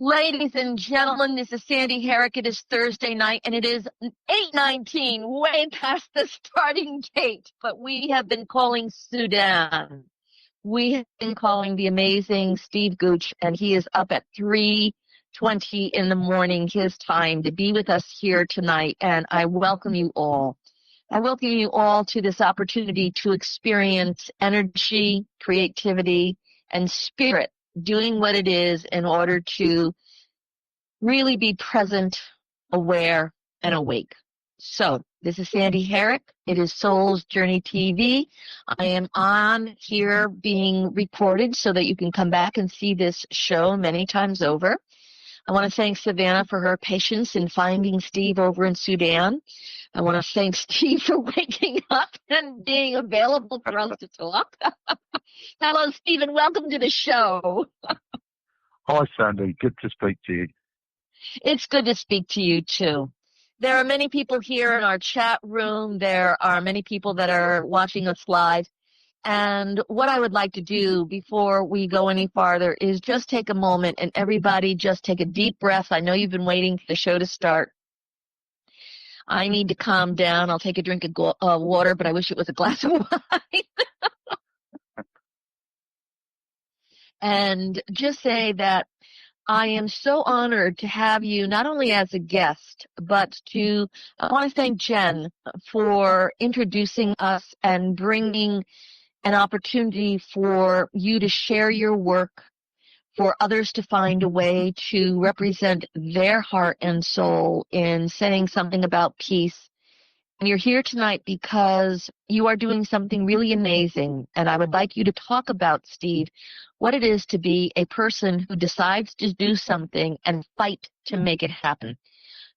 Ladies and gentlemen, this is Sandy Harrick. It is Thursday night, and it is 8:19, way past the starting date. But we have been calling Sudan. We have been calling the amazing Steve Gooch, and he is up at 3:20 in the morning, his time, to be with us here tonight. And I welcome you all. I welcome you all to this opportunity to experience energy, creativity, and spirit doing what it is in order to really be present, aware, and awake. So this is Sandy Harrick. It is Soul's Journey TV. I am on here being recorded so that you can come back and see this show many times over. I want to thank Savannah for her patience in finding Steve over in Sudan. I want to thank Steve for waking up and being available for us to talk. Hello, Steve, and welcome to the show. Hi, Sandy. Good to speak to you. It's good to speak to you, too. There are many people here in our chat room. There are many people that are watching us live. And what I would like to do before we go any farther is just take a moment and everybody just take a deep breath. I know you've been waiting for the show to start. I need to calm down. I'll take a drink of water, but I wish it was a glass of wine. And just say that I am so honored to have you not only as a guest, but I want to thank Jen for introducing us and bringing an opportunity for you to share your work, for others to find a way to represent their heart and soul in saying something about peace. And you're here tonight because you are doing something really amazing. And I would like you to talk about, Steve, what it is to be a person who decides to do something and fight to make it happen.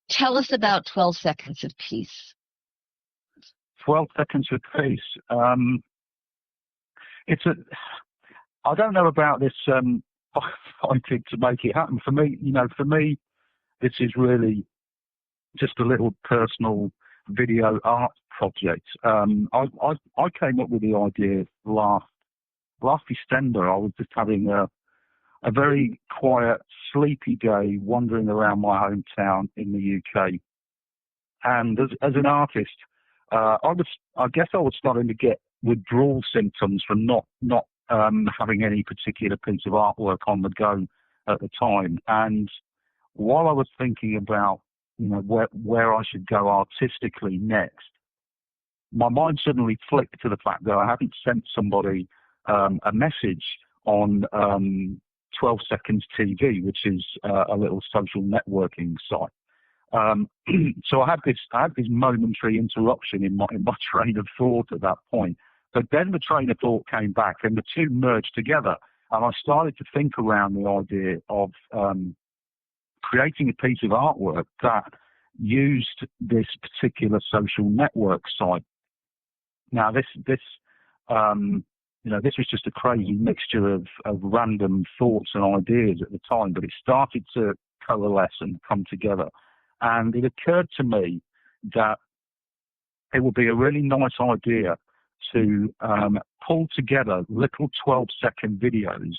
Tell us about 12 Seconds of Peace. 12 Seconds of Peace. I don't know about this fighting to make it happen. For me, this is really just a little personal video art project. I came up with the idea last December. I was just having a very quiet, sleepy day wandering around my hometown in the UK. And as an artist, I guess I was starting to get withdrawal symptoms from not having any particular piece of artwork on the go at the time. And while I was thinking about where I should go artistically next, my mind suddenly flicked to the fact that I hadn't sent somebody a message on 12 Seconds TV, which is a little social networking site. So I had this momentary interruption in my train of thought at that point. But then the train of thought came back and the two merged together. And I started to think around the idea of creating a piece of artwork that used this particular social network site. Now, this was just a crazy mixture of random thoughts and ideas at the time, but it started to coalesce and come together. And it occurred to me that it would be a really nice idea to pull together little 12-second videos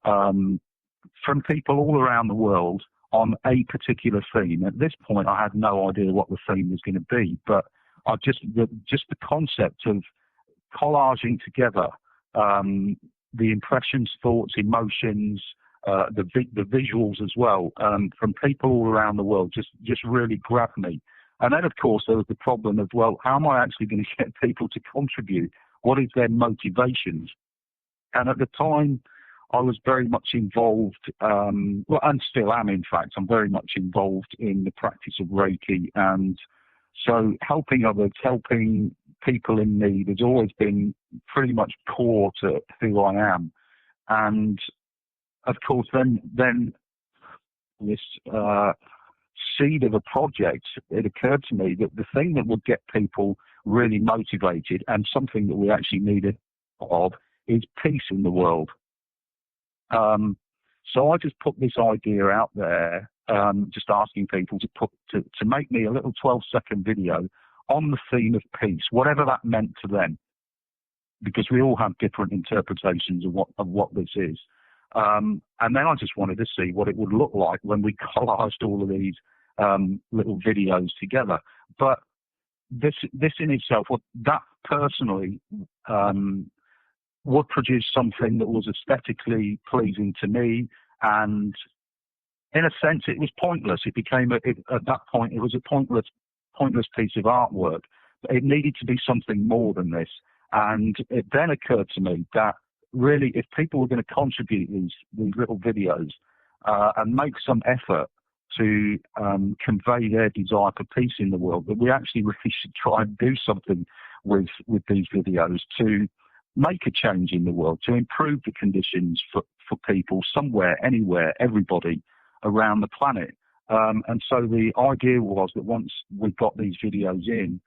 from people all around the world on a particular theme. At this point, I had no idea what the theme was going to be, but the concept of collaging together the impressions, thoughts, emotions, the visuals as well, from people all around the world just really grabbed me. And then, of course, there was the problem of, well, how am I actually going to get people to contribute? What is their motivations? And at the time, I was very much involved, and still am, in fact. I'm very much involved in the practice of Reiki. And so helping others, helping people in need has always been pretty much core to who I am. And, of course, then this seed of a project, it occurred to me that the thing that would get people really motivated and something that we actually needed of is peace in the world. So I just put this idea out there, just asking people to make me a little 12-second video on the theme of peace, whatever that meant to them, because we all have different interpretations of what this is. And then I just wanted to see what it would look like when we collaged all of these little videos together. But this in itself, that personally would produce something that was aesthetically pleasing to me, and in a sense, it was pointless. It became at that point, it was a pointless piece of artwork. But it needed to be something more than this. And it then occurred to me that really, if people were going to contribute these little videos and make some effort to convey their desire for peace in the world, that we actually really should try and do something with these videos to make a change in the world, to improve the conditions for people somewhere, anywhere, everybody around the planet. And so the idea was that once we got these videos in,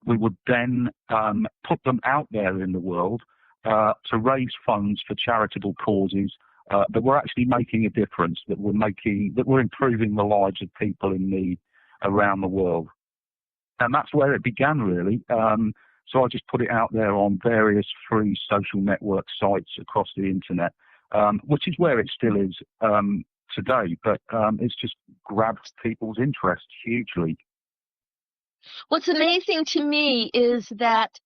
we would then put them out there in the world to raise funds for charitable causes that were actually making a difference, that were improving the lives of people in need around the world. And that's where it began, really. So I just put it out there on various free social network sites across the internet, which is where it still is today. But it's just grabbed people's interest hugely. What's amazing to me is that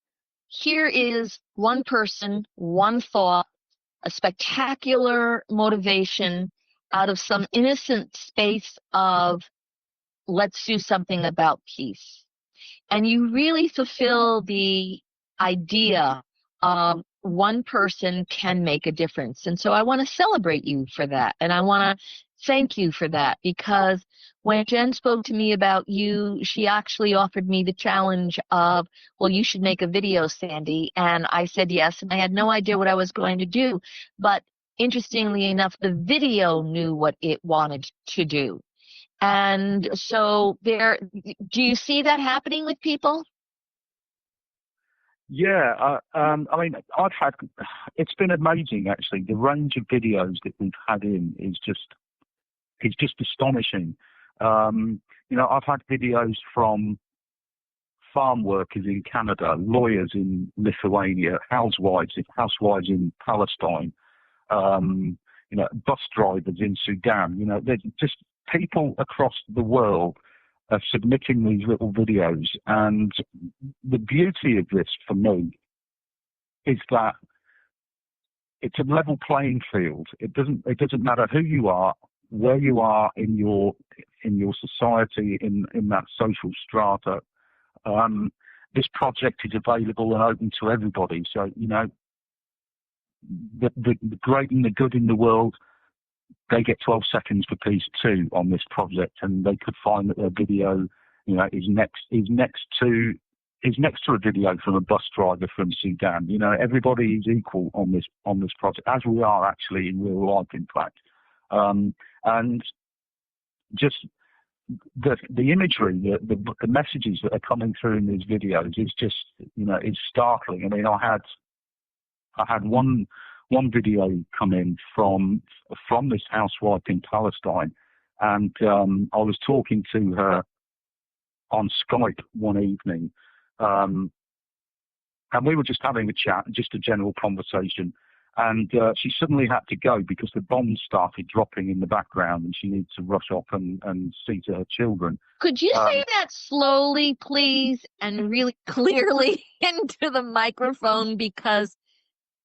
here is one person, one thought, a spectacular motivation out of some innocent space of let's do something about peace. And you really fulfill the idea of one person can make a difference. And so I want to celebrate you for that. And I want to thank you for that, because when Jen spoke to me about you, she actually offered me the challenge of, well, you should make a video, Sandy. And I said yes, and I had no idea what I was going to do. But interestingly enough, the video knew what it wanted to do. And so do you see that happening with people? Yeah, I mean, it's been amazing, actually. The range of videos that we've had in is just astonishing. I've had videos from farm workers in Canada, lawyers in Lithuania, housewives in Palestine, bus drivers in Sudan. There's just people across the world are submitting these little videos. And the beauty of this for me is that it's a level playing field. It doesn't matter who you are, where you are in your society, in that social strata. This project is available and open to everybody. So, the great and the good in the world, they get 12 seconds for peace too on this project, and they could find that their video, is next to a video from a bus driver from Sudan. Everybody is equal on this project, as we are actually in real life, in fact. And just the imagery, the messages that are coming through in these videos is just, is startling. I mean, I had one video come in from this housewife in Palestine, and I was talking to her on Skype one evening, and we were just having a chat, just a general conversation, and she suddenly had to go because the bombs started dropping in the background, and she needed to rush off and see to her children. Could you say that slowly, please, and really clearly into the microphone, because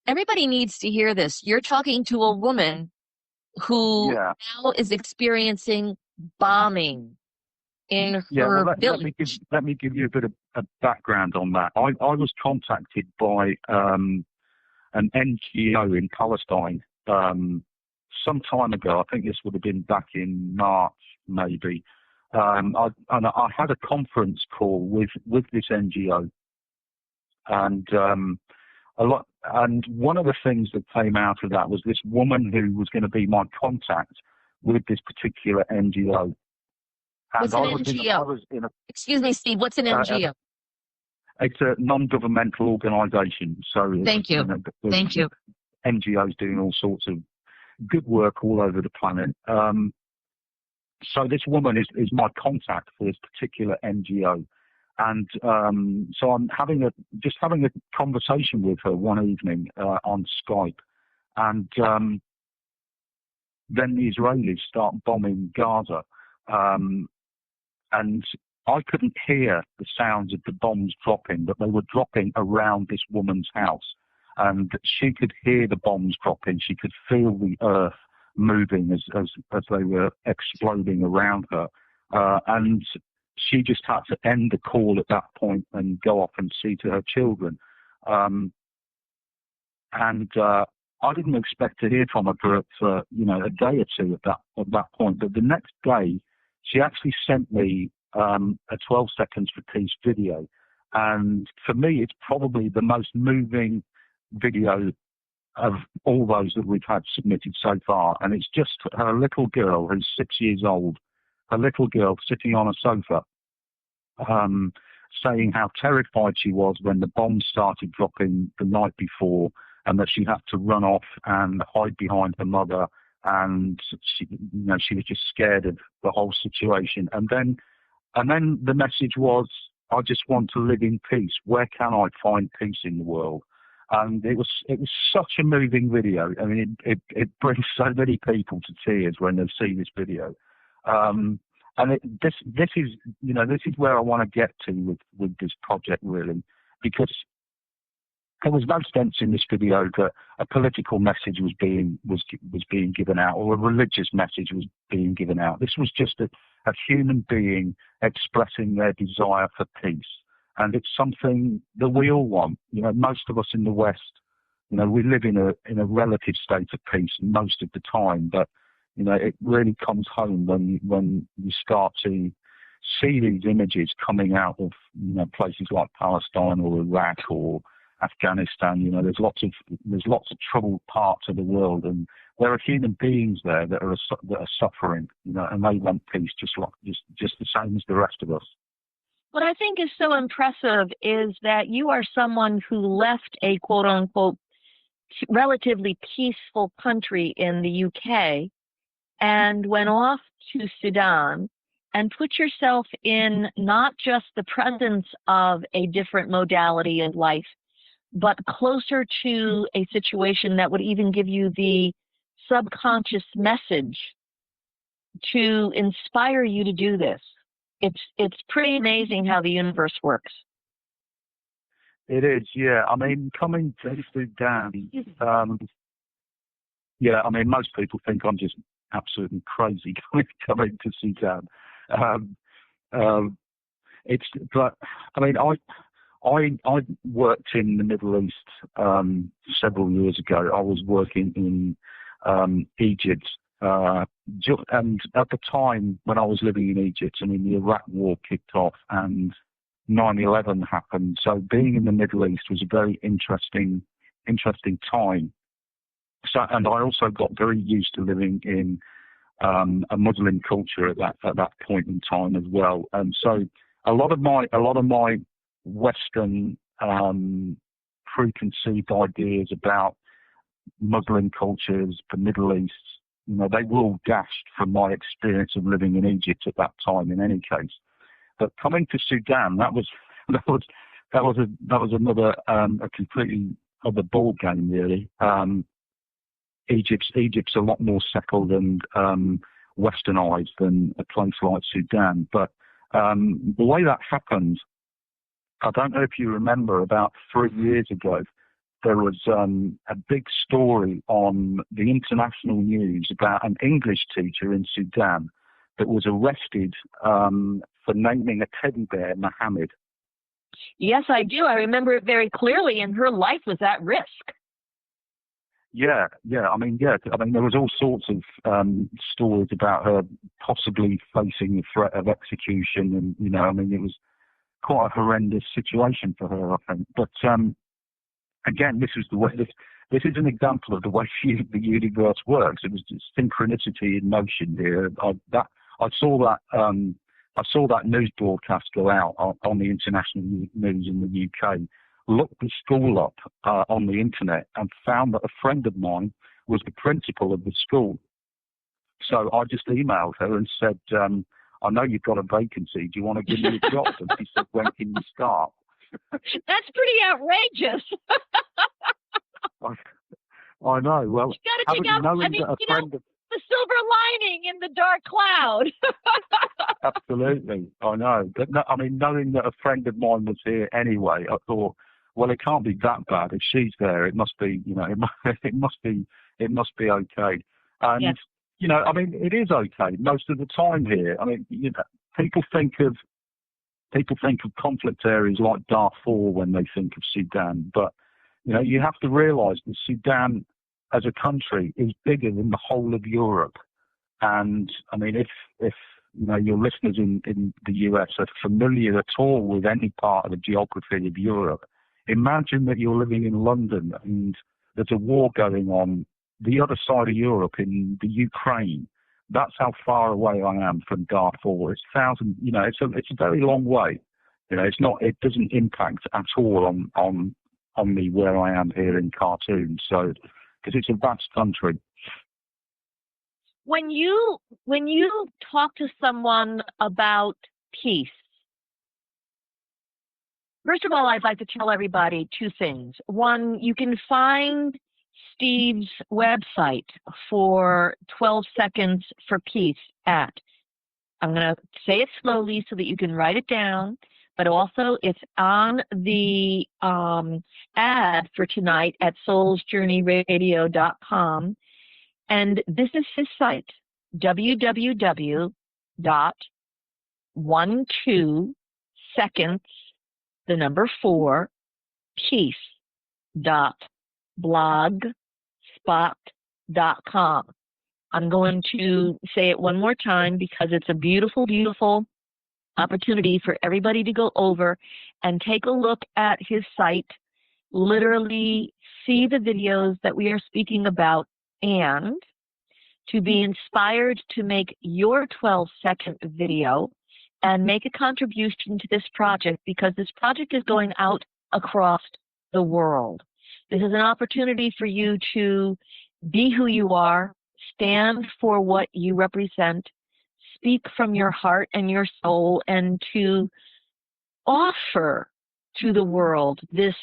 everybody needs to hear this. You're talking to a woman who now is experiencing bombing in her village. Let me give you a bit of background on that. I was contacted by an NGO in Palestine some time ago. I think this would have been back in March, maybe. I had a conference call with this NGO, and one of the things that came out of that was this woman who was going to be my contact with this particular NGO. What's an NGO? Excuse me, Steve, what's an NGO? It's a non-governmental organisation. So Thank you. Thank you. NGOs doing all sorts of good work all over the planet. So this woman is my contact for this particular NGO. And so I'm having a conversation with her one evening on Skype, And then the Israelis start bombing Gaza. And I couldn't hear the sounds of the bombs dropping, but they were dropping around this woman's house. And she could hear the bombs dropping. She could feel the earth moving as they were exploding around her. And she just had to end the call at that point and go off and see to her children. I didn't expect to hear from her for a day or two at that point. But the next day, she actually sent me a 12 seconds for peace video. And for me, it's probably the most moving video of all those that we've had submitted so far. And it's just her little girl, who's 6 years old, her little girl sitting on a sofa, saying how terrified she was when the bombs started dropping the night before, and that she had to run off and hide behind her mother, and she was just scared of the whole situation. And then the message was, I just want to live in peace. Where can I find peace in the world? And it was such a moving video. I mean, it brings so many people to tears when they see this video. And this is where I want to get to with this project, really, because there was no sense in this video that a political message was being given out, or a religious message was being given out. This was just a human being expressing their desire for peace. And it's something that we all want. Most of us in the West, we live in a relative state of peace most of the time, but it really comes home when you start to see these images coming out of places like Palestine or Iraq or Afghanistan. There's lots of troubled parts of the world, and there are human beings there that are suffering, and they want peace just the same as the rest of us. What I think is so impressive is that you are someone who left a quote unquote relatively peaceful country in the UK and went off to Sudan and put yourself in not just the presence of a different modality of life, but closer to a situation that would even give you the subconscious message to inspire you to do this. It's pretty amazing how the universe works. It is, yeah. I mean, coming to Sudan, most people think I'm just absolutely crazy coming to Sudan. I worked in the Middle East several years ago. I was working in Egypt, and at the time when I was living in Egypt, the Iraq War kicked off and 9/11 happened. So being in the Middle East was a very interesting time. So, and I also got very used to living in a Muslim culture at that point in time as well. And so a lot of my Western preconceived ideas about Muslim cultures, the Middle East, they were all dashed from my experience of living in Egypt at that time. In any case, but coming to Sudan, that was another a completely other ball game, really. Egypt's a lot more settled and westernized than a place like Sudan. But the way that happened, I don't know if you remember, about 3 years ago, there was a big story on the international news about an English teacher in Sudan that was arrested for naming a teddy bear Mohammed. Yes, I do. I remember it very clearly, and her life was at risk. Yeah. There was all sorts of stories about her possibly facing the threat of execution, and it was quite a horrendous situation for her, I think. But again, this is the way. This is an example of the way the universe works. It was just synchronicity in motion here. I saw that news broadcast go out on the international news in the UK. Looked the school up on the internet and found that a friend of mine was the principal of the school. So I just emailed her and said, I know you've got a vacancy. Do you want to give me a job? And she said, when can you start? That's pretty outrageous. I know. Well, You got to take out, knowing that a friend of the silver lining in the dark cloud. Absolutely, I know. But no, I mean, knowing that a friend of mine was here anyway, I thought, well, it can't be that bad. If she's there, it must be, it must be okay. And Yes. I mean, it is okay most of the time here. I mean, people think of conflict areas like Darfur when they think of Sudan, but you have to realise that Sudan as a country is bigger than the whole of Europe. And I mean, if your listeners in the US are familiar at all with any part of the geography of Europe, imagine that you're living in London and there's a war going on the other side of Europe in the Ukraine. That's how far away I am from Darfur. It's it's a very long way. It doesn't impact at all on me where I am here in Khartoum. So, because it's a vast country. When you talk to someone about peace, first of all, I'd like to tell everybody two things. One, you can find Steve's website for 12 Seconds for Peace at, I'm going to say it slowly so that you can write it down, but also it's on the ad for tonight at soulsjourneyradio.com. And this is his site, www.12seconds4peace.blogspot.com. I'm going to say it one more time because it's a beautiful, beautiful opportunity for everybody to go over and take a look at his site, literally see the videos that we are speaking about, and to be inspired to make your 12-second video and make a contribution to this project, because this project is going out across the world. This is an opportunity for you to be who you are, stand for what you represent, speak from your heart and your soul, and to offer to the world this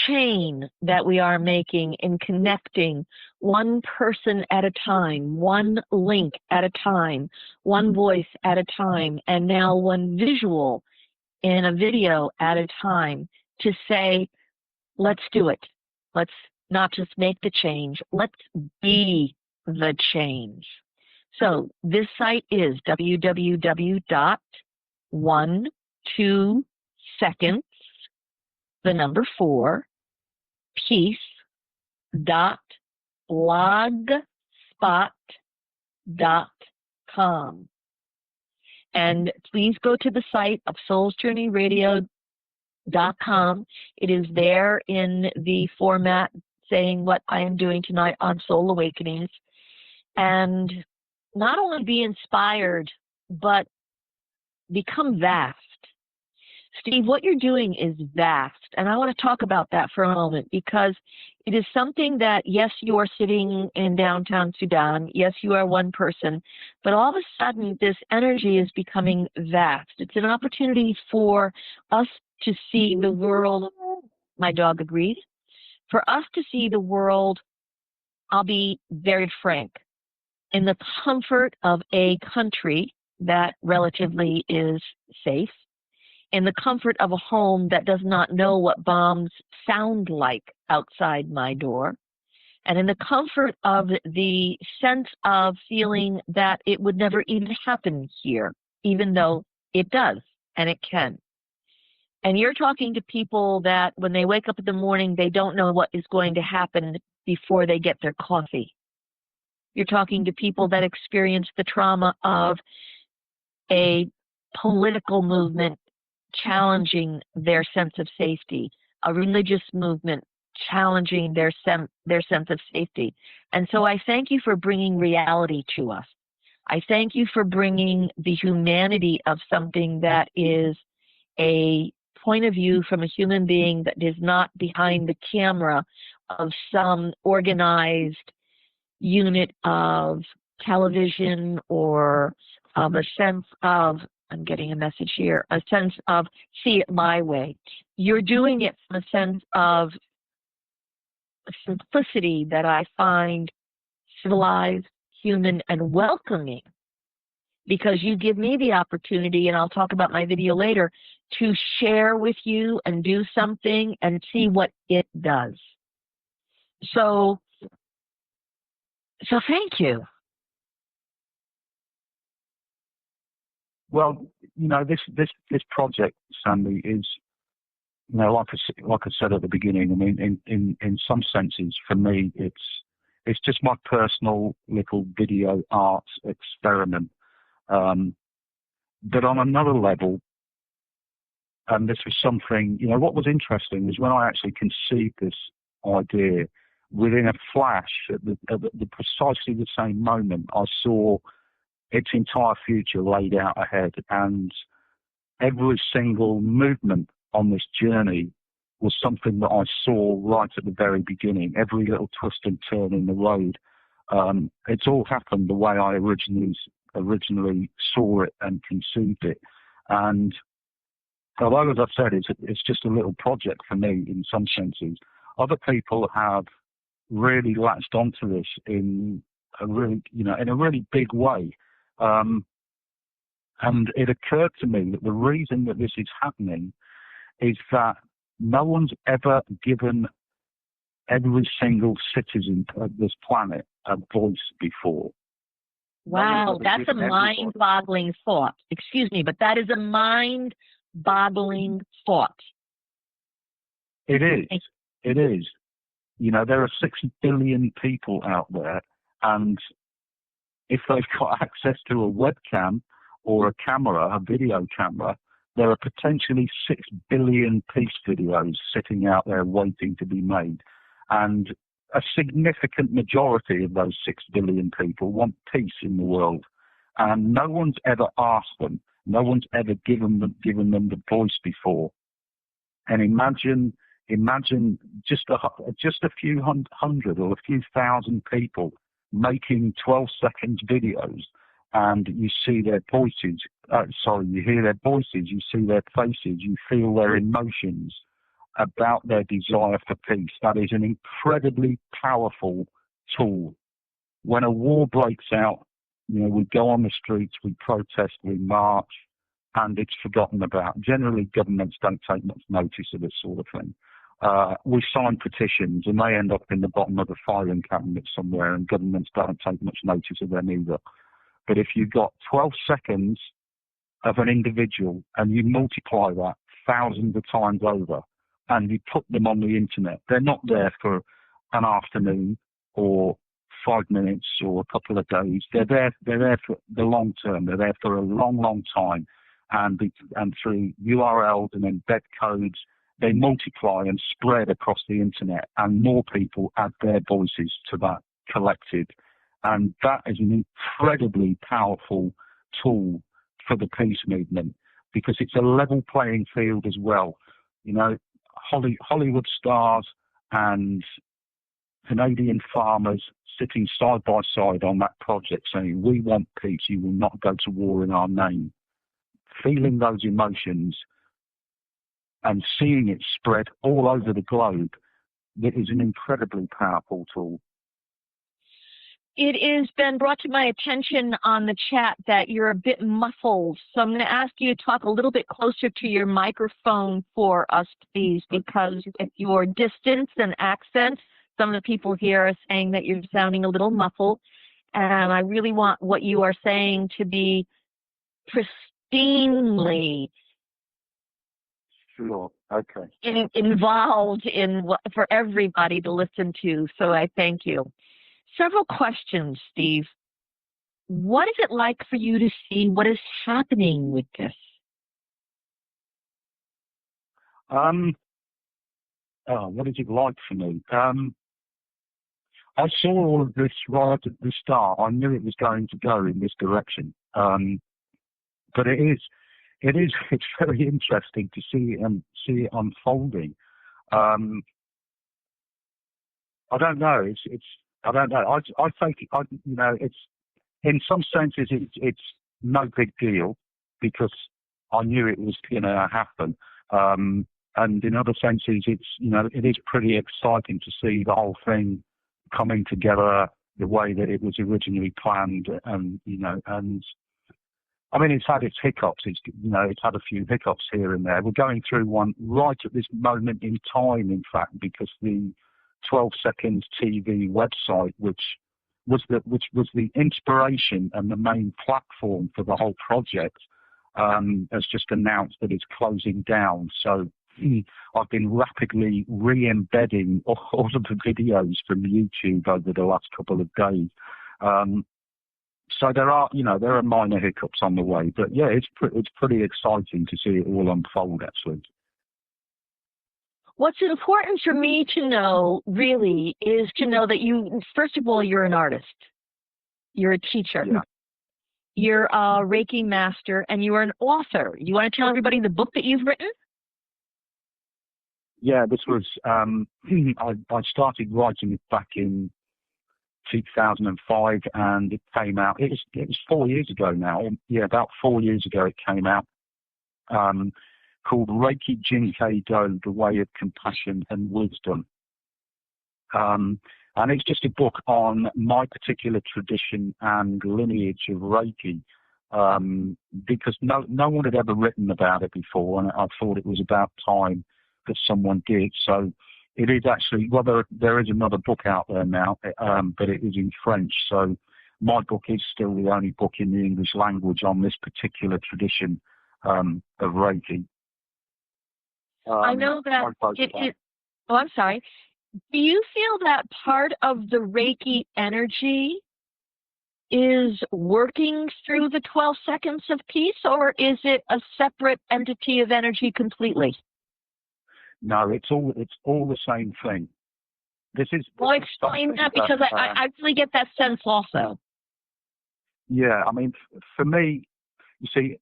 chain that we are making in connecting one person at a time, one link at a time, one voice at a time, and now one visual in a video at a time, to say, let's do it. Let's not just make the change, let's be the change. So this site is www.12seconds4peace.blogspot.com. And please go to the site of soulsjourneyradio.com. It is there in the format saying what I am doing tonight on Soul Awakenings. And not only be inspired, but become vast. Steve, what you're doing is vast, and I want to talk about that for a moment, because it is something that, yes, you are sitting in downtown Sudan, yes, you are one person, but all of a sudden this energy is becoming vast. It's an opportunity for us to see the world, my dog agrees, for us to see the world, I'll be very frank, in the comfort of a country that relatively is safe, in the comfort of a home that does not know what bombs sound like outside my door, and in the comfort of the sense of feeling that it would never even happen here, even though it does, and it can. And you're talking to people that when they wake up in the morning, they don't know what is going to happen before they get their coffee. You're talking to people that experience the trauma of a political movement challenging their sense of safety, a religious movement challenging their sense of safety. And so I thank you for bringing reality to us. I thank you for bringing the humanity of something that is a point of view from a human being that is not behind the camera of some organized unit of television or of a sense of, I'm getting a message here, a sense of see it my way. You're doing it from a sense of simplicity that I find civilized, human, and welcoming, because you give me the opportunity, and I'll talk about my video later, to share with you and do something and see what it does. So thank you. Well, this project, Sandy, is, like I said at the beginning. I mean, in some senses, for me, it's just my personal little video art experiment. But on another level, and this was something, what was interesting is when I actually conceived this idea, within a flash, at the precisely the same moment, I saw its entire future laid out ahead, and every single movement on this journey was something that I saw right at the very beginning. Every little twist and turn in the road, it's all happened the way I originally saw it and conceived it. And although, as I've said, it's just a little project for me in some senses, other people have really latched onto this in a really big way. And it occurred to me that the reason that this is happening is that no one's ever given every single citizen of this planet a voice before. Wow, that's a mind-boggling thought. Excuse me, but that is a mind-boggling thought. It is. It is. There are 6 billion people out there, and if they've got access to a webcam or a camera, a video camera, there are potentially 6 billion peace videos sitting out there waiting to be made. And a significant majority of those 6 billion people want peace in the world. And no one's ever asked them. No one's ever given them the voice before. And imagine just a few hundred or a few thousand people making 12 seconds videos, and you see their voices, you hear their voices, you see their faces, you feel their emotions about their desire for peace. That is an incredibly powerful tool. When a war breaks out, we go on the streets, we protest, we march, and it's forgotten about. Generally, governments don't take much notice of this sort of thing. We sign petitions, and they end up in the bottom of a filing cabinet somewhere, and governments don't take much notice of them either. But if you've got 12 seconds of an individual and you multiply that thousands of times over, and you put them on the internet, they're not there for an afternoon or 5 minutes or a couple of days. They're there for the long term. They're there for a long, long time, and through URLs and embed codes, they multiply and spread across the internet, and more people add their voices to that collected. And that is an incredibly powerful tool for the peace movement, because it's a level playing field as well. Hollywood stars and Canadian farmers sitting side by side on that project saying, "We want peace, you will not go to war in our name." Feeling those emotions and seeing it spread all over the globe, it is an incredibly powerful tool. It has been brought to my attention on the chat that you're a bit muffled, so I'm going to ask you to talk a little bit closer to your microphone for us, please, because with your distance and accent, some of the people here are saying that you're sounding a little muffled, and I really want what you are saying to be pristinely involved for everybody to listen to, so I thank you. Several questions, Steve. What is it like for you to see what is happening with this? What is it like for me? I saw all of this right at the start. I knew it was going to go in this direction. But it's very interesting to see it unfolding. I don't know. I don't know. I think it's in some senses it's no big deal, because I knew it was going to happen. And in other senses, it's, it is pretty exciting to see the whole thing coming together the way that it was originally planned. And, and I mean, it's had its hiccups. It's had a few hiccups here and there. We're going through one right at this moment in time, in fact, because the 12 Seconds TV website, which was the inspiration and the main platform for the whole project, has just announced that it's closing down. So I've been rapidly re-embedding all of the videos from YouTube over the last couple of days. So there are minor hiccups on the way, but yeah, it's pretty exciting to see it all unfold, actually. What's important for me to know, really, is to know that first of all, you're an artist. You're a teacher. Yeah. You're a Reiki master, and you are an author. You want to tell everybody the book that you've written? Yeah, this was, I started writing it back in 2005, and it came out, it was 4 years ago now. Yeah, about 4 years ago it came out, called Reiki Jinkei Do, The Way of Compassion and Wisdom. And it's just a book on my particular tradition and lineage of Reiki, because no one had ever written about it before, and I thought it was about time that someone did. So it is actually, well, there is another book out there now, but it is in French. So my book is still the only book in the English language on this particular tradition of Reiki. I know that oh, I'm sorry. Do you feel that part of the Reiki energy is working through the 12 seconds of peace, or is it a separate entity of energy completely? No, it's all the same thing. Well, explain that, because I really get that sense also. Yeah, I mean, for me, you see,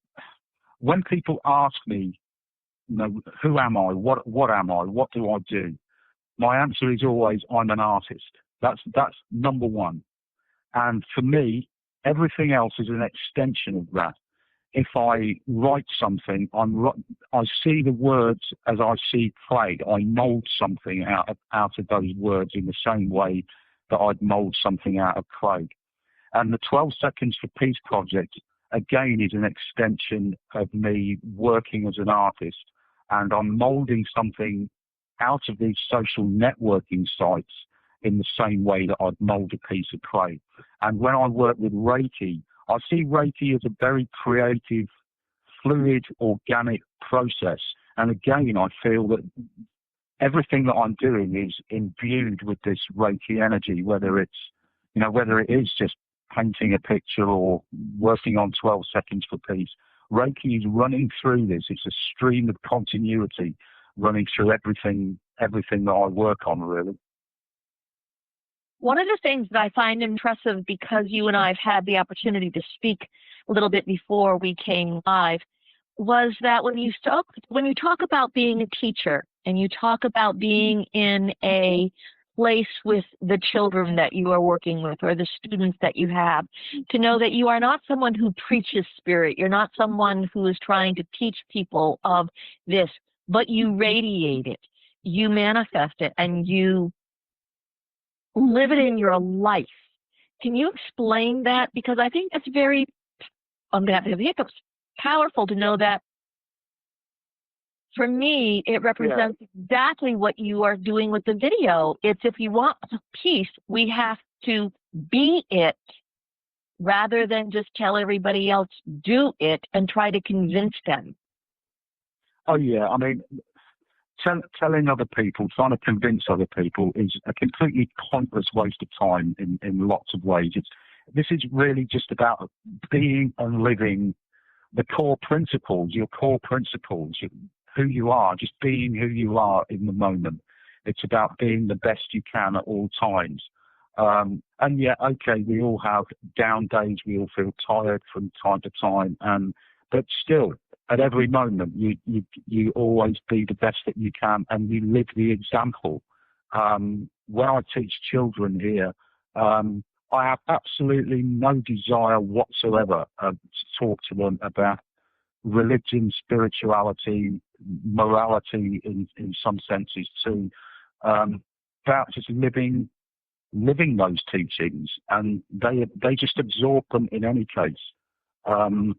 when people ask me, who am I? What am I? What do I do? My answer is always, I'm an artist. That's number one. And for me, everything else is an extension of that. If I write something, I see the words as I see clay. I mold something out of those words in the same way that I'd mold something out of clay. And the 12 Seconds for Peace project, again, is an extension of me working as an artist. And I'm molding something out of these social networking sites in the same way that I'd mold a piece of clay. And when I work with Reiki, I see Reiki as a very creative, fluid, organic process. And again, I feel that everything that I'm doing is imbued with this Reiki energy, whether it is just painting a picture or working on 12 Seconds for Peace. Reiki is running through this. It's a stream of continuity running through everything that I work on, really. One of the things that I find impressive, because you and I have had the opportunity to speak a little bit before we came live, was that when you talk about being a teacher and you talk about being in a place with the children that you are working with or the students that you have, to know that you are not someone who preaches spirit. You're not someone who is trying to teach people of this, but you radiate it, you manifest it, and you live it in your life. Can you explain that? Because I think that's very, I'm going to have the hiccups, powerful to know that. For me, it represents exactly what you are doing with the video. It's, if you want peace, we have to be it rather than just tell everybody else do it and try to convince them. Oh, yeah. I mean, telling other people, trying to convince other people is a completely pointless waste of time in lots of ways. This is really just about being and living the core principles, your core principles, who you are, just being who you are in the moment. It's about being the best you can at all times. And yeah, okay, we all have down days, we all feel tired from time to time, but still, at every moment, you always be the best that you can, and you live the example. When I teach children here, I have absolutely no desire whatsoever to talk to them about religion, spirituality, morality in some senses too, about just living those teachings, and they just absorb them in any case. And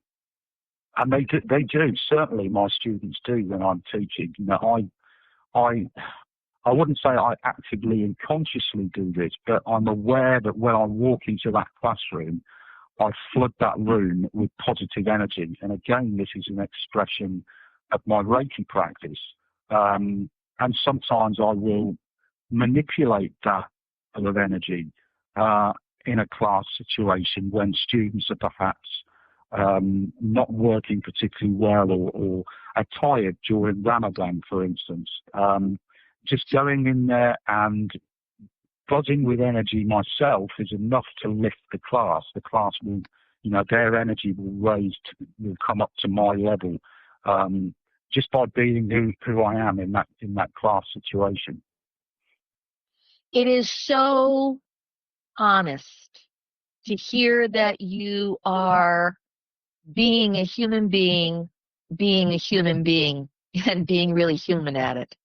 they do. Certainly my students do when I'm teaching. You know, I wouldn't say I actively and consciously do this, but I'm aware that when I walk into that classroom, I flood that room with positive energy. And again, this is an expression of my Reiki practice. And sometimes I will manipulate that level of energy in a class situation when students are perhaps not working particularly well or are tired during Ramadan, for instance. Just going in there and buzzing with energy myself is enough to lift the class. The class will, you know, their energy will come up to my level just by being who I am in that class situation. It is so honest to hear that you are being a human being, and being really human at it.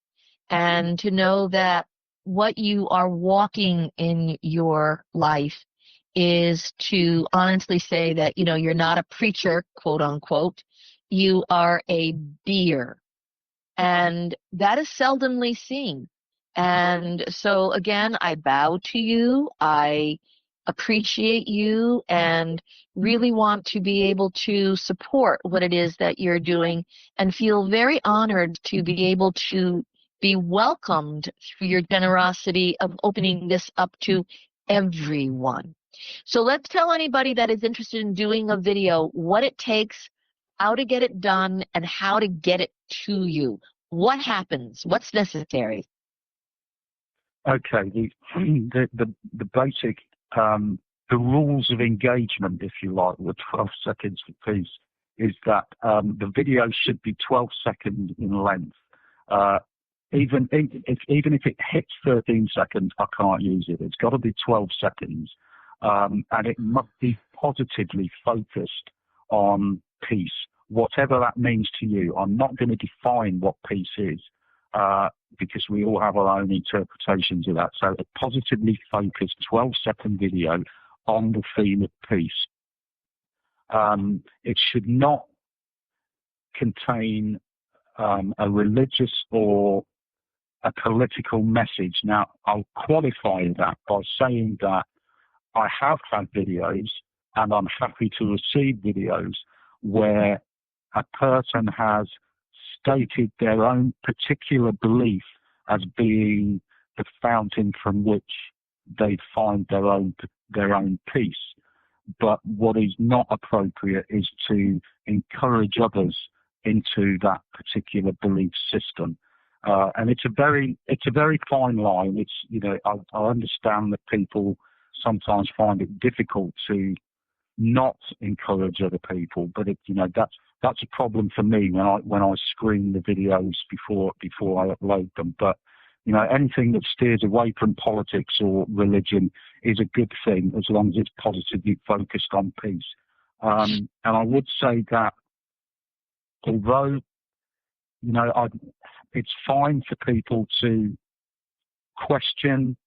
And to know that what you are walking in your life is to honestly say that, you know, you're not a preacher, quote unquote, you are a beer. And that is seldomly seen. And so again, I bow to you. I appreciate you and really want to be able to support what it is that you're doing, and feel very honored to be able to be welcomed through your generosity of opening this up to everyone. So let's tell anybody that is interested in doing a video what it takes, how to get it done, and how to get it to you. What happens? What's necessary? Okay, the basic the rules of engagement, if you like, with 12 seconds for peace, is that the video should be 12 seconds in length. Even if it hits 13 seconds, I can't use it. It's got to be 12 seconds, and it must be positively focused on peace, whatever that means to you. I'm not going to define what peace is, because we all have our own interpretations of that. So a positively focused 12-second video on the theme of peace. It should not contain a religious or a political message. Now, I'll qualify that by saying that I have had videos, and I'm happy to receive videos, where a person has stated their own particular belief as being the fountain from which they find their own peace. But what is not appropriate is to encourage others into that particular belief system. And it's a very fine line. It's, you know, I understand that people sometimes find it difficult to not encourage other people, but you know, that's a problem for me when I screen the videos before I upload them. But you know, anything that steers away from politics or religion is a good thing, as long as it's positively focused on peace. And I would say that although, you know, it's fine for people to question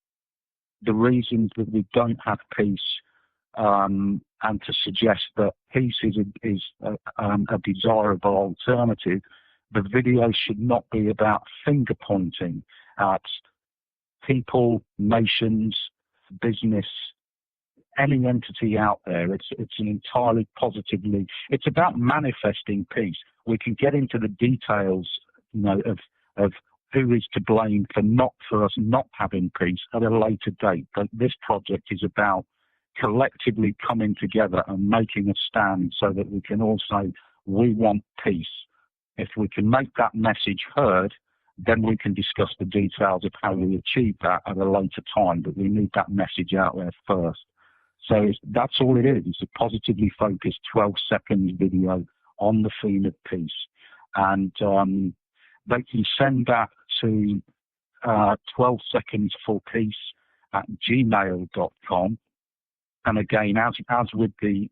the reasons that we don't have peace, and to suggest that peace is a desirable alternative, the video should not be about finger pointing at people, nations, business, any entity out there. It's an entirely positively. It's about manifesting peace. We can get into the details, you know, of who is to blame for us not having peace at a later date. But this project is about collectively coming together and making a stand so that we can all say we want peace. If we can make that message heard, then we can discuss the details of how we achieve that at a later time. But we need that message out there first. So that's all it is. It's a positively focused 12-second video on the theme of peace. And they can send that to 12secondsforpeace@gmail.com. And again, as with the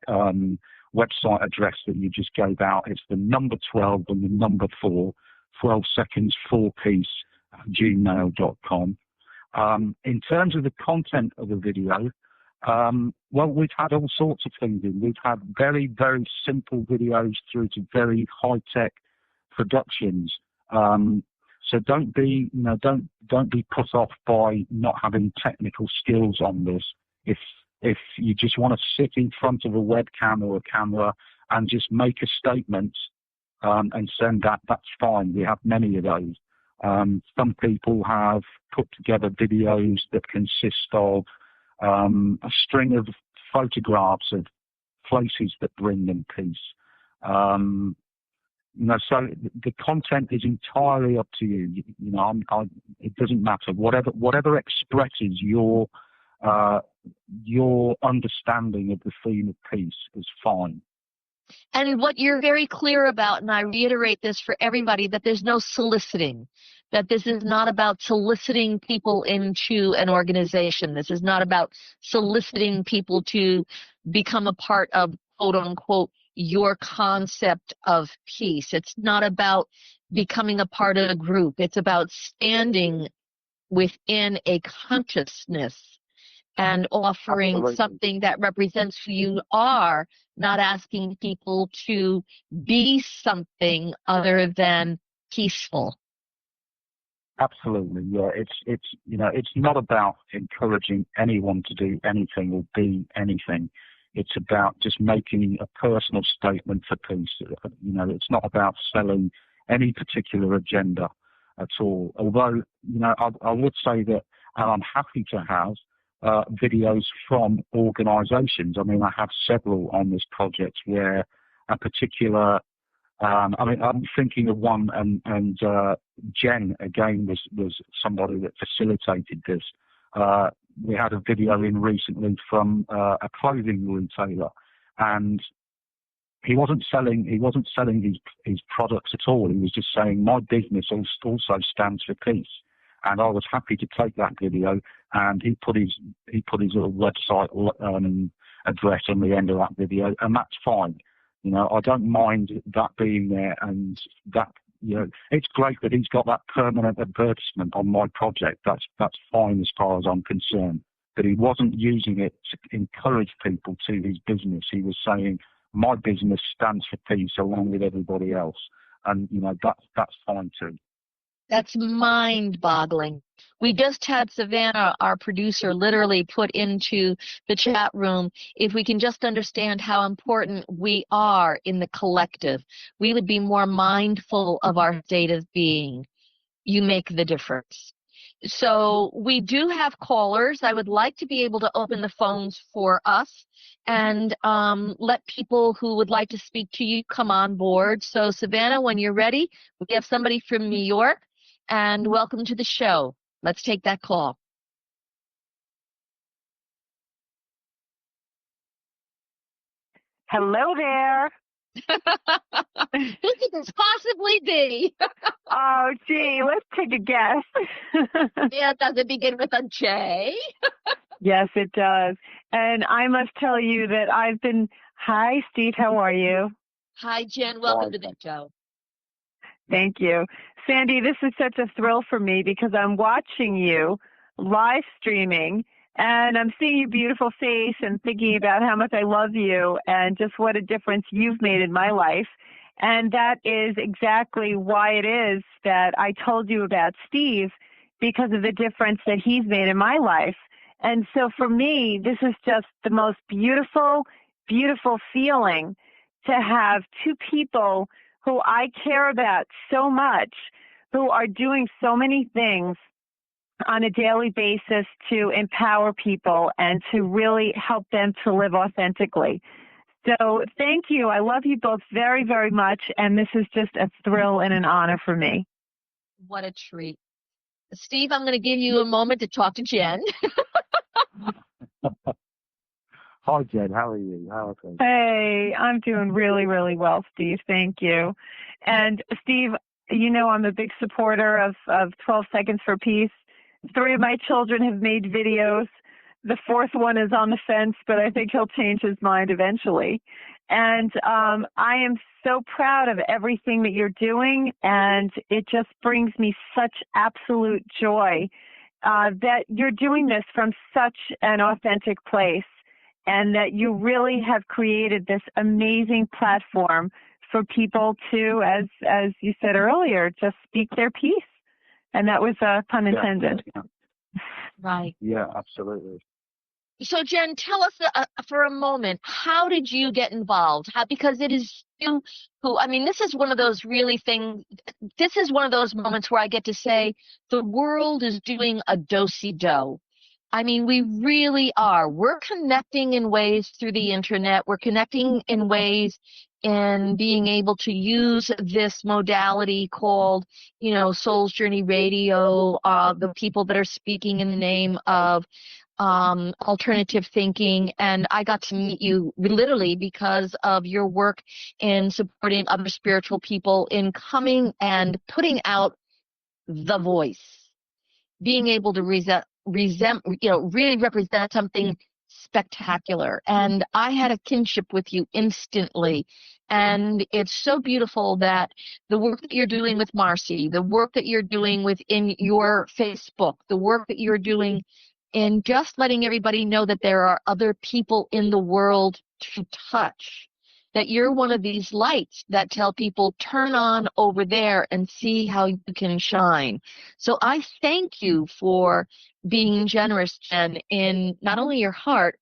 website address that you just gave out. It's the number 12 and the number 4, 12 seconds, 4 piece at gmail.com. In terms of the content of the video, well, we've had all sorts of things in. We've had very, very simple videos through to very high-tech productions. So don't be put off by not having technical skills on this. If you just want to sit in front of a webcam or a camera and just make a statement and send that, that's fine. We have many of those. Some people have put together videos that consist of a string of photographs of places that bring them peace. So the content is entirely up to you. It doesn't matter. Whatever expresses your understanding of the theme of peace is fine. And what you're very clear about, and I reiterate this for everybody, that there's no soliciting, that this is not about soliciting people into an organization. This is not about soliciting people to become a part of, quote unquote, your concept of peace. It's not about becoming a part of a group. It's about standing within a consciousness and offering Absolutely. something that represents who you are, not asking people to be something other than peaceful. Absolutely, yeah. It's not about encouraging anyone to do anything or be anything. It's about just making a personal statement for peace. It's not about selling any particular agenda at all. Although, I would say that, and I'm happy to have videos from organisations. I mean, I have several on this project where a particular, I'm thinking of one, and Jen again was somebody that facilitated this. We had a video in recently from a clothing retailer, and he wasn't selling his products at all. He was just saying, my business also stands for peace. And I was happy to take that video, and he put his little website address on the end of that video, and that's fine. I don't mind that being there, and that it's great that he's got that permanent advertisement on my project. That's fine as far as I'm concerned. But he wasn't using it to encourage people to his business. He was saying, my business stands for peace along with everybody else, and that's fine too. That's mind-boggling. We just had Savannah, our producer, literally put into the chat room, if we can just understand how important we are in the collective, we would be more mindful of our state of being. You make the difference. So we do have callers. I would like to be able to open the phones for us and let people who would like to speak to you come on board. So Savannah, when you're ready, we have somebody from New York. And welcome to the show. Let's take that call. Hello there. Who could this possibly be? Oh, gee, let's take a guess. Yeah, does it begin with a J? Yes, it does. And I must tell you that Hi, Steve, how are you? Hi, Jen. Welcome to the show. Thank you. Sandy, this is such a thrill for me because I'm watching you live streaming and I'm seeing your beautiful face and thinking about how much I love you and just what a difference you've made in my life. And that is exactly why it is that I told you about Steve, because of the difference that he's made in my life. And so for me, this is just the most beautiful, beautiful feeling to have two people who I care about so much, who are doing so many things on a daily basis to empower people and to really help them to live authentically. So thank you. I love you both very, very much, and this is just a thrill and an honor for me. What a treat. Steve, I'm going to give you a moment to talk to Jen. Hi, Jen. How are you? How are things? Hey, I'm doing really, really well, Steve. Thank you. And Steve, I'm a big supporter of 12 Seconds for Peace. 3 of my children have made videos. The 4th one is on the fence, but I think he'll change his mind eventually. And I am so proud of everything that you're doing, and it just brings me such absolute joy that you're doing this from such an authentic place, and that you really have created this amazing platform for people to, as you said earlier, just speak their piece. And that was pun intended. Yeah. Right. Yeah, absolutely. So, Jen, tell us for a moment, how did you get involved? Because it is you who, I mean, this is one of those this is one of those moments where I get to say the world is doing a do-si-do. I mean, we really are. We're connecting in ways through the internet. We're connecting in ways in being able to use this modality called, Soul's Journey Radio, the people that are speaking in the name of alternative thinking. And I got to meet you literally because of your work in supporting other spiritual people in coming and putting out the voice, being able to really represent something spectacular. And I had a kinship with you instantly. And it's so beautiful that the work that you're doing with Marcy, the work that you're doing within your Facebook, the work that you're doing in just letting everybody know that there are other people in the world to touch, that you're one of these lights that tell people, turn on over there and see how you can shine. So I thank you for being generous, Jen, in not only your heart,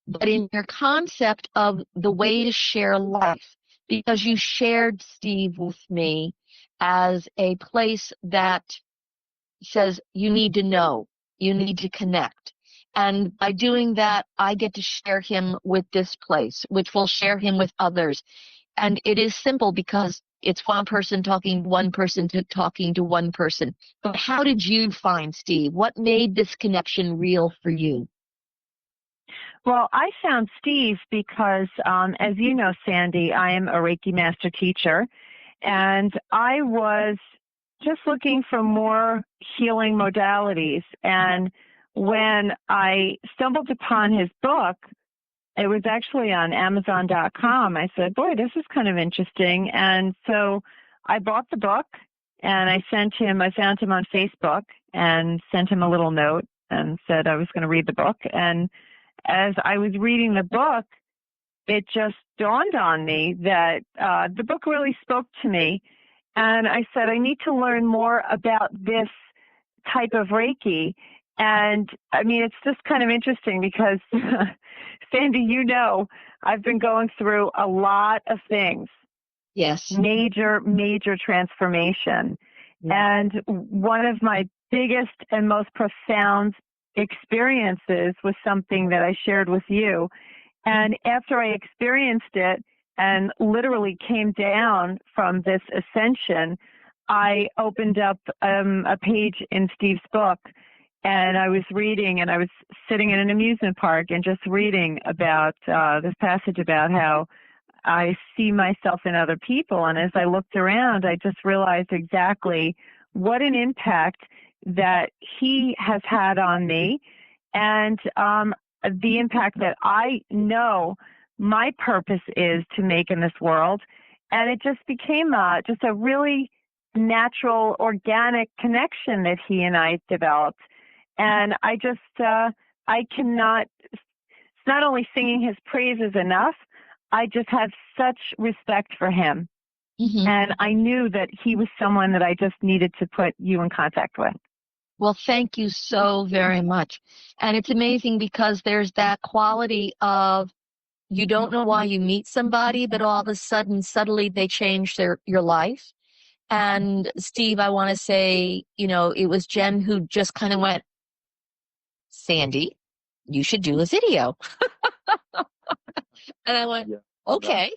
but in your concept of the way to share life, because you shared Steve with me as a place that says you need to know, you need to connect. And by doing that, I get to share him with this place, which will share him with others. And it is simple because it's one person talking to one person to talking to one person. But how did you find Steve? What made this connection real for you? Well, I found Steve because, as you know, Sandy, I am a Reiki master teacher, and I was just looking for more healing modalities. And when I stumbled upon his book, it was actually on Amazon.com. I said, boy, this is kind of interesting. And so I bought the book, and I found him on Facebook and sent him a little note and said I was going to read the book. And as I was reading the book, it just dawned on me that the book really spoke to me. And I said, I need to learn more about this type of Reiki. And I mean, it's just kind of interesting because, Sandy, I've been going through a lot of things. Yes. Major transformation. Yeah. And one of my biggest and most profound experiences was something that I shared with you. And after I experienced it and literally came down from this ascension, I opened up a page in Steve's book, and I was reading, and I was sitting in an amusement park and just reading about this passage about how I see myself in other people. And as I looked around, I just realized exactly what an impact that he has had on me, and the impact that I know my purpose is to make in this world. And it just became just a really natural, organic connection that he and I developed. And I just, I cannot, it's not only singing his praises enough, I just have such respect for him. Mm-hmm. And I knew that he was someone that I just needed to put you in contact with. Well, thank you so very much. And it's amazing because there's that quality of you don't know why you meet somebody, but all of a sudden, subtly, they change your life. And Steve, I want to say, it was Jen who just kind of went, Sandy, you should do a video. And I went, okay.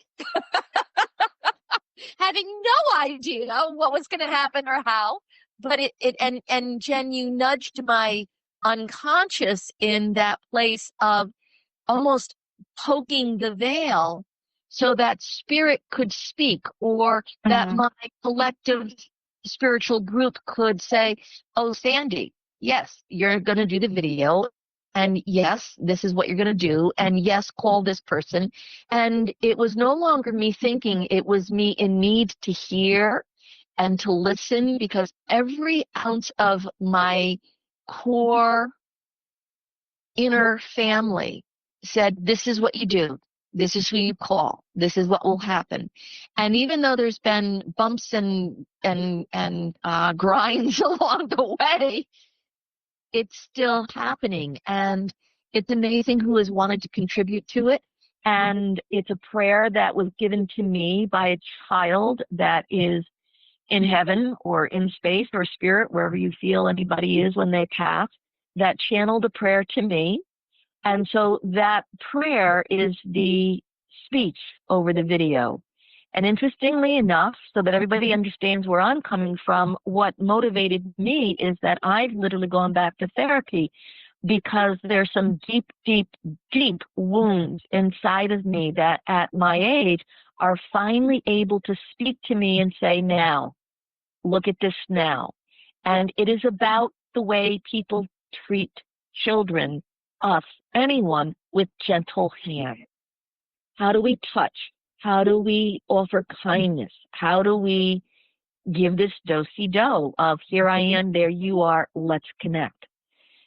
Having no idea what was going to happen or how. But and Jen, you nudged my unconscious in that place of almost poking the veil so that spirit could speak, or that my collective spiritual group could say, oh, Sandy, yes, you're going to do the video. And yes, this is what you're going to do. And yes, call this person. And it was no longer me thinking, it was me in need to hear and to listen, because every ounce of my core inner family said, this is what you do. This is who you call. This is what will happen. And even though there's been bumps and grinds along the way, it's still happening. And it's amazing who has wanted to contribute to it. And it's a prayer that was given to me by a child that is in heaven or in space or spirit, wherever you feel anybody is when they pass, that channeled a prayer to me. And so that prayer is the speech over the video. And interestingly enough, so that everybody understands where I'm coming from, what motivated me is that I've literally gone back to therapy because there's some deep, deep, deep wounds inside of me that at my age are finally able to speak to me and say, now, look at this now. And it is about the way people treat children, us, anyone, with gentle hand. How do we touch? How do we offer kindness? How do we give this do-si-do of here I am, there you are, let's connect?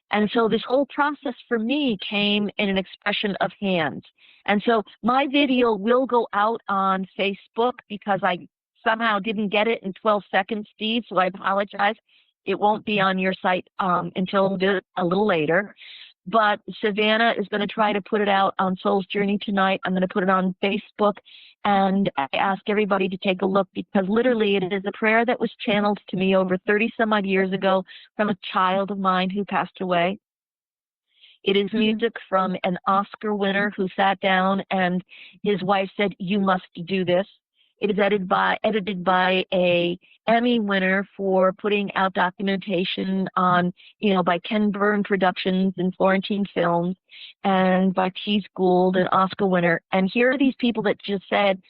And so this whole process for me came in an expression of hands. And so my video will go out on Facebook because I somehow didn't get it in 12 seconds, Steve, so I apologize. It won't be on your site until a little later. But Savannah is going to try to put it out on Soul's Journey tonight. I'm going to put it on Facebook, and I ask everybody to take a look because literally it is a prayer that was channeled to me over 30 some odd years ago from a child of mine who passed away. It is music from an Oscar winner who sat down and his wife said, you must do this. It is edited by a Emmy winner for putting out documentation on, by Ken Byrne Productions and Florentine Films, and by Keith Gould, an Oscar winner. And here are these people that just said,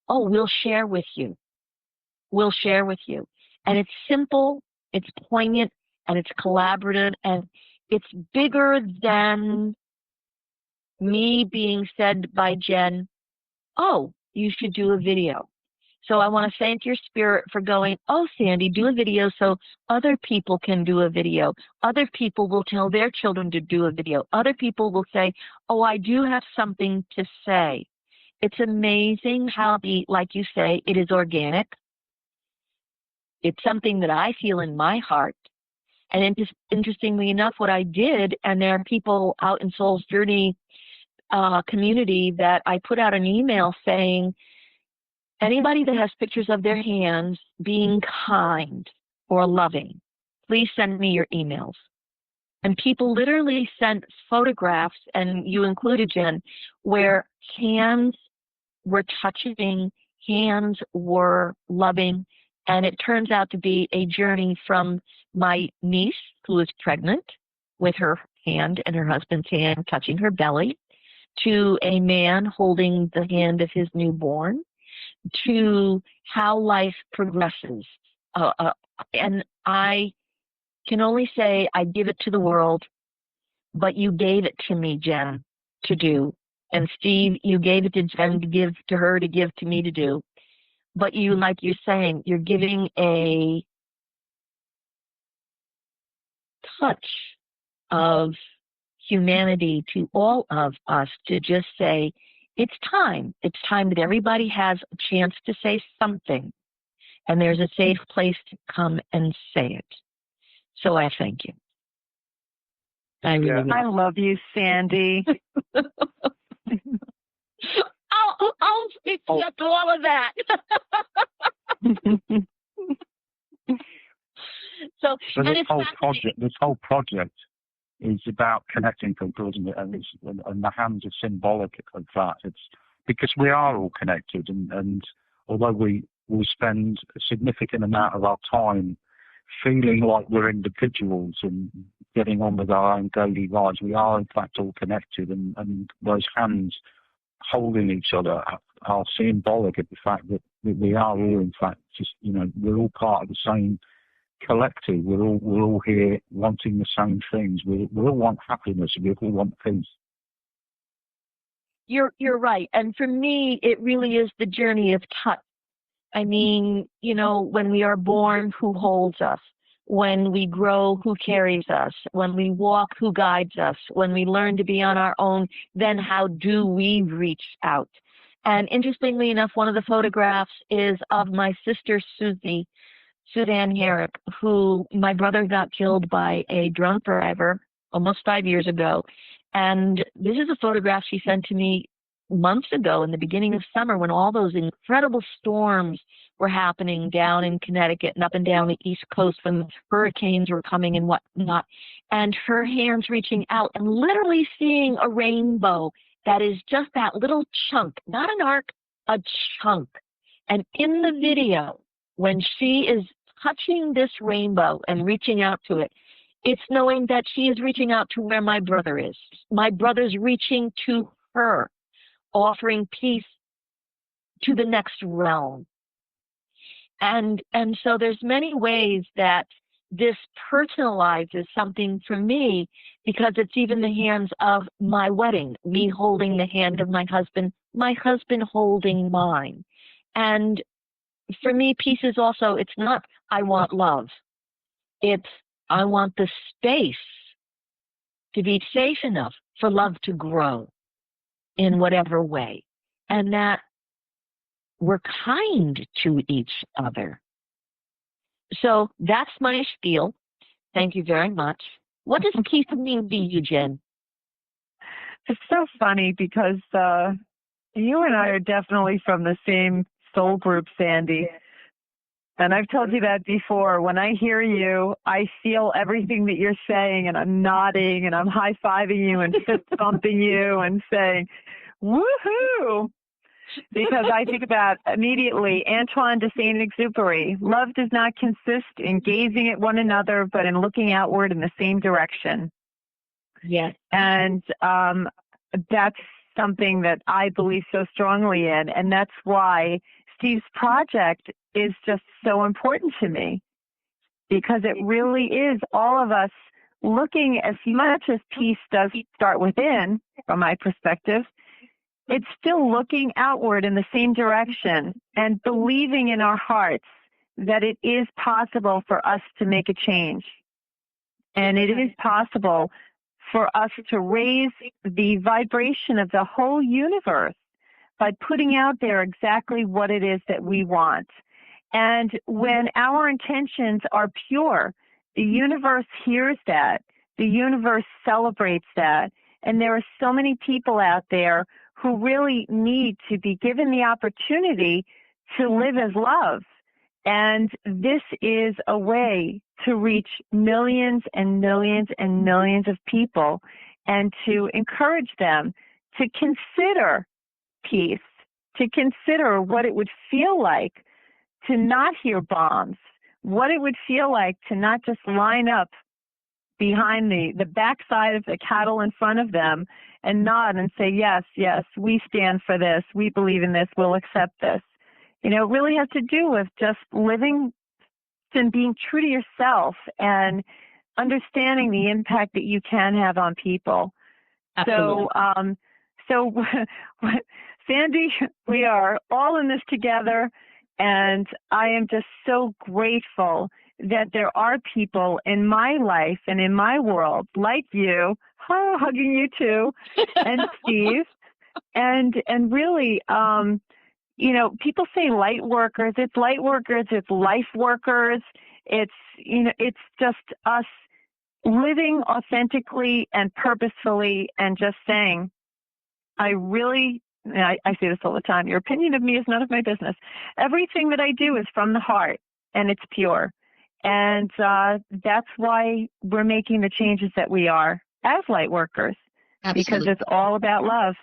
oh, we'll share with you. We'll share with you. And it's simple, it's poignant, and it's collaborative, and it's bigger than me being said by Jen, oh, you should do a video. So I want to thank your spirit for going, oh, Sandy, do a video so other people can do a video. Other people will tell their children to do a video. Other people will say, oh, I do have something to say. It's amazing how, like you say, it is organic. It's something that I feel in my heart. And interestingly enough, what I did, and there are people out in Soul's Journey community that I put out an email saying, anybody that has pictures of their hands being kind or loving, please send me your emails. And people literally sent photographs, and you included, Jen, where hands were touching, hands were loving, and it turns out to be a journey from my niece, who is pregnant, with her hand and her husband's hand touching her belly, to a man holding the hand of his newborn, to how life progresses. And I can only say I give it to the world, but you gave it to me, Jen, to do. And Steve, you gave it to Jen to give to her, to give to me to do. But you, like you're saying, you're giving a touch of humanity to all of us to just say, it's time. It's time that everybody has a chance to say something, and there's a safe place to come and say it. So I thank you. I love you, Sandy. I'll accept all of that. So this whole project is about connecting people, isn't it? And the hands are symbolic of that. It's because we are all connected, and although we will spend a significant amount of our time feeling like we're individuals and getting on with our own daily lives, we are in fact all connected, and those hands holding each other are symbolic of the fact that we are all in fact just, we're all part of the same collective. We're all here wanting the same things. We all want happiness. We all want peace. You're right. And for me, it really is the journey of touch. I mean, you know, when we are born, who holds us? When we grow, who carries us? When we walk, who guides us? When we learn to be on our own, then how do we reach out? And interestingly enough, one of the photographs is of my sister, Sandy Harrick, who my brother got killed by a drunk driver almost 5 years ago. And this is a photograph she sent to me months ago in the beginning of summer when all those incredible storms were happening down in Connecticut and up and down the East Coast when hurricanes were coming and whatnot. And her hands reaching out and literally seeing a rainbow that is just that little chunk, not an arc, a chunk. And in the video, when she is touching this rainbow and reaching out to it, it's knowing that she is reaching out to where my brother is. My brother's reaching to her, offering peace to the next realm. And so there's many ways that this personalizes something for me, because it's even the hands of my wedding, me holding the hand of my husband holding mine. And for me, peace is also, it's not I want love. It's I want the space to be safe enough for love to grow in whatever way, and that we're kind to each other. So that's my spiel. Thank you very much. What does peace mean to you, Jen? It's so funny because you and I are definitely from the same soul group, Sandy. And I've told you that before. When I hear you, I feel everything that you're saying, and I'm nodding, and I'm high-fiving you and fist-bumping you and saying, woohoo! Because I think about immediately Antoine de Saint-Exupéry. Love does not consist in gazing at one another, but in looking outward in the same direction. Yes. And that's something that I believe so strongly in, and that's why Steve's project is just so important to me, because it really is all of us looking, as much as peace does start within, from my perspective, it's still looking outward in the same direction and believing in our hearts that it is possible for us to make a change. And it is possible for us to raise the vibration of the whole universe by putting out there exactly what it is that we want. And when our intentions are pure, the universe hears that. The universe celebrates that. And there are so many people out there who really need to be given the opportunity to live as love. And this is a way to reach millions and millions and millions of people, and to encourage them to consider peace, to consider what it would feel like to not hear bombs, what it would feel like to not just line up behind the backside of the cattle in front of them and nod and say, yes, yes, we stand for this, we believe in this, we'll accept this. You know, it really has to do with just living and being true to yourself and understanding the impact that you can have on people. Absolutely. So Sandy, we are all in this together, and I am just so grateful that there are people in my life and in my world like you, hugging you too, and Steve, and really, you know, people say light workers. It's light workers. It's life workers. It's, you know, it's just us living authentically and purposefully and just saying, I say this all the time, your opinion of me is none of my business. Everything that I do is from the heart, and it's pure. And that's why we're making the changes that we are as light workers. Absolutely. Because it's all about love.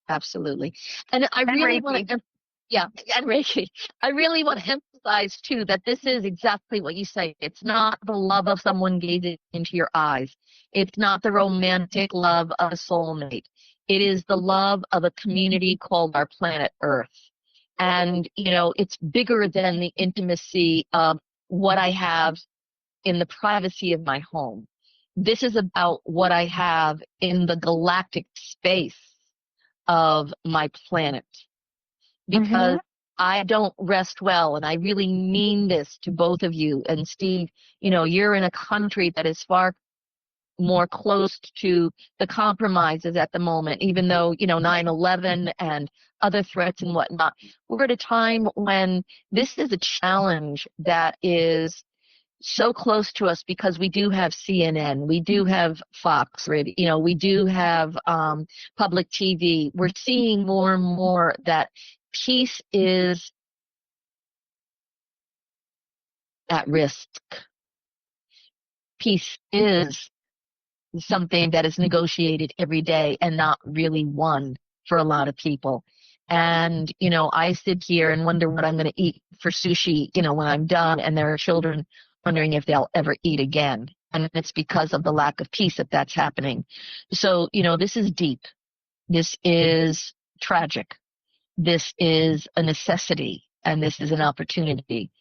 Absolutely. And I really want to, and Reiki. I really want to emphasize too that this is exactly what you say. It's not the love of someone gazing into your eyes. It's not the romantic love of a soulmate. It is the love of a community called our planet Earth. And, you know, it's bigger than the intimacy of what I have in the privacy of my home. This is about what I have in the galactic space of my planet. Because I don't rest well, and I really mean this to both of you. And Steve, you're in a country that is far more close to the compromises at the moment, even though, 9/11 and other threats and whatnot. We're at a time when this is a challenge that is so close to us because we do have CNN, we do have Fox Radio, we do have public TV. We're seeing more and more that peace is at risk. Peace is something that is negotiated every day and not really won for a lot of people. And, I sit here and wonder what I'm going to eat for sushi, when I'm done, and there are children wondering if they'll ever eat again. And it's because of the lack of peace that's happening. So, this is deep. This is tragic. This is a necessity, and this is an opportunity.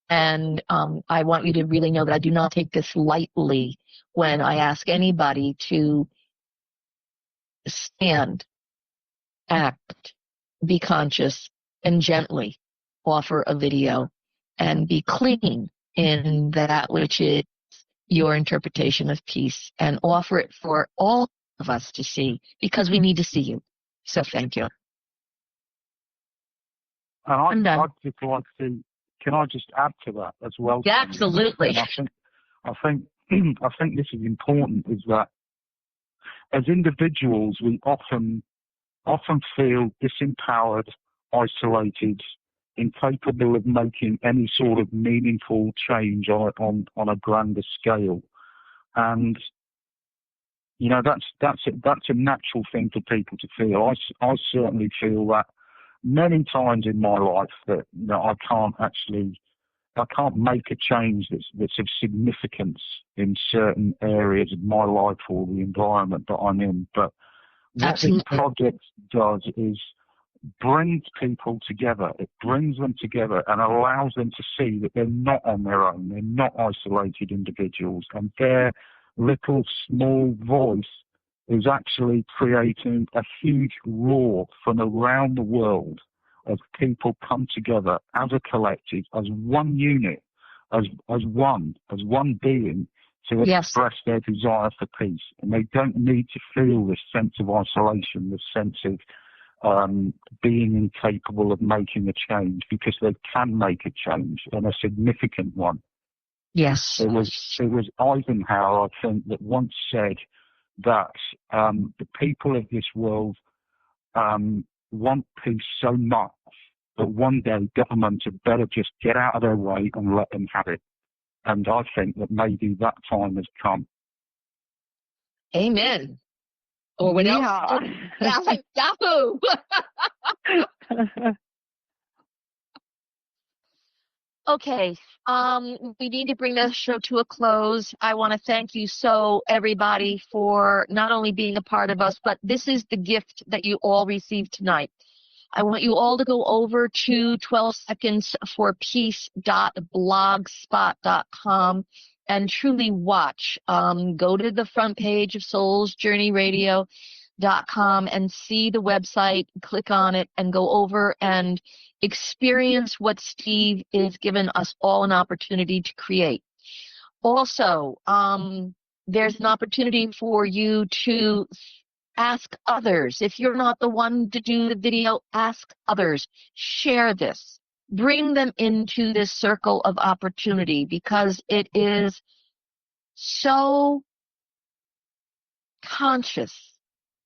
And I want you to really know that I do not take this lightly when I ask anybody to stand, act, be conscious, and gently offer a video and be clean in that which is your interpretation of peace, and offer it for all of us to see, because we need to see you. So thank you. And I'd just like to, can I just add to that as well? Yeah, absolutely. I think this is important, is that as individuals, we often feel disempowered, isolated, incapable of making any sort of meaningful change on a grander scale. And, that's a natural thing for people to feel. I certainly feel that many times in my life that I can't make a change that's of significance in certain areas of my life or the environment that I'm in. But what this project does is brings people together. It brings them together and allows them to see that they're not on their own. They're not isolated individuals, and their little small voice is actually creating a huge roar from around the world as people come together as a collective, as one unit, as one being to express their desire for peace. And they don't need to feel this sense of isolation, this sense of being incapable of making a change, because they can make a change, and a significant one. Yes. It was Eisenhower, I think, that once said that the people of this world want peace so much that one day governments had better just get out of their way and let them have it. And I think that maybe that time has come. Amen. Or what else? Yahoo! Okay, we need to bring the show to a close. I want to thank you everybody, for not only being a part of us, but this is the gift that you all received tonight. I want you all to go over to 12secondsforpeace.blogspot.com and truly watch. Go to the front page of soulsjourneyradio.com and see the website, click on it, and go over and experience what Steve is giving us all an opportunity to create. Also, there's an opportunity for you to ask others. If you're not the one to do the video, ask others. Share this. Bring them into this circle of opportunity, because it is so conscious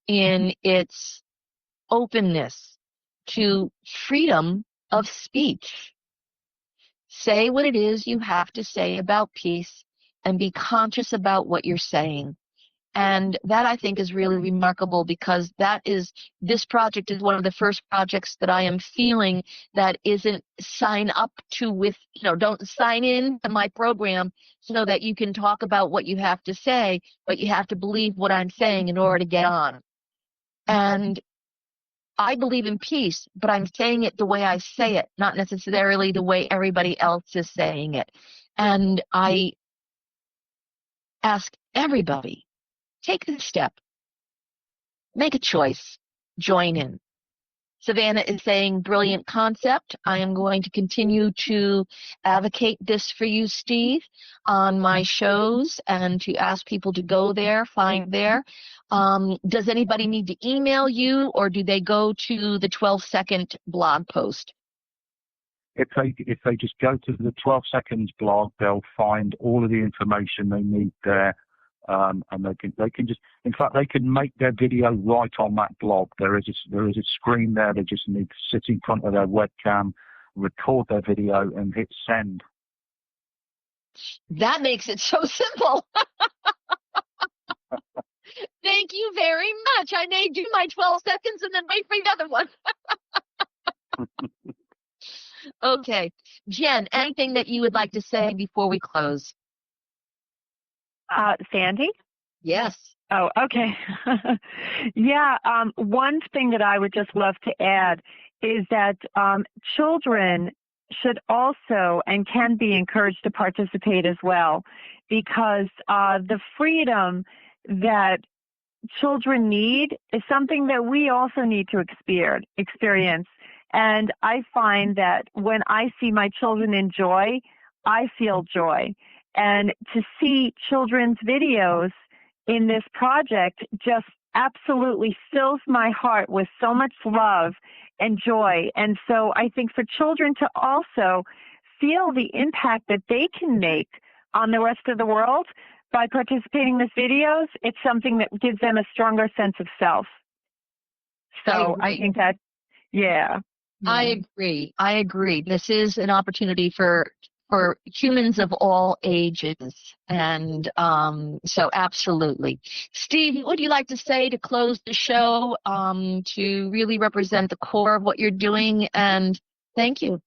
in its openness to freedom of speech. Say what it is you have to say about peace, and be conscious about what you're saying. And that, I think, is really remarkable, because this project is one of the first projects that I am feeling that isn't sign up to with, don't sign in to my program so that you can talk about what you have to say, but you have to believe what I'm saying in order to get on. And I believe in peace, but I'm saying it the way I say it, not necessarily the way everybody else is saying it. And I ask everybody, take the step, make a choice, join in. Savannah is saying, brilliant concept. I am going to continue to advocate this for you, Steve, on my shows and to ask people to go there, find there. Does anybody need to email you, or do they go to the 12-second blog post? If they just go to the 12 Seconds blog, they'll find all of the information they need there. And they can just, in fact, they can make their video right on that blog. There is a screen there. They just need to sit in front of their webcam, record their video, and hit send. That makes it so simple. Thank you very much. I may do my 12 seconds and then wait for the other one. Okay. Jen, anything that you would like to say before we close? Sandy? Yes. Oh, okay. Yeah, one thing that I would just love to add is that children should also and can be encouraged to participate as well, because the freedom that children need is something that we also need to experience. And I find that when I see my children enjoy, I feel joy. And to see children's videos in this project just absolutely fills my heart with so much love and joy. And so I think for children to also feel the impact that they can make on the rest of the world by participating in these videos, it's something that gives them a stronger sense of self. So I think that, yeah. I agree. This is an opportunity for humans of all ages. And so absolutely. Steve, what would you like to say to close the show, to really represent the core of what you're doing? And thank you.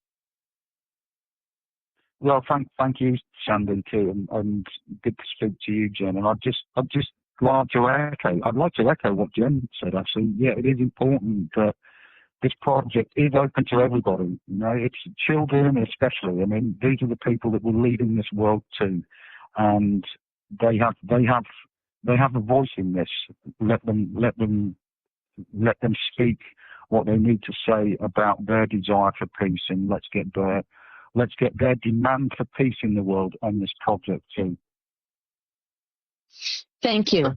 Well, thank you, Sandy, too, and good to speak to you, Jen. And I'd just like to echo what Jen said, actually. Yeah, it is important that this project is open to everybody. You know, it's children especially. I mean, these are the people that we're leading this world to, and they have a voice in this. Let them speak what they need to say about their desire for peace, and let's get their demand for peace in the world on this project too. Thank you.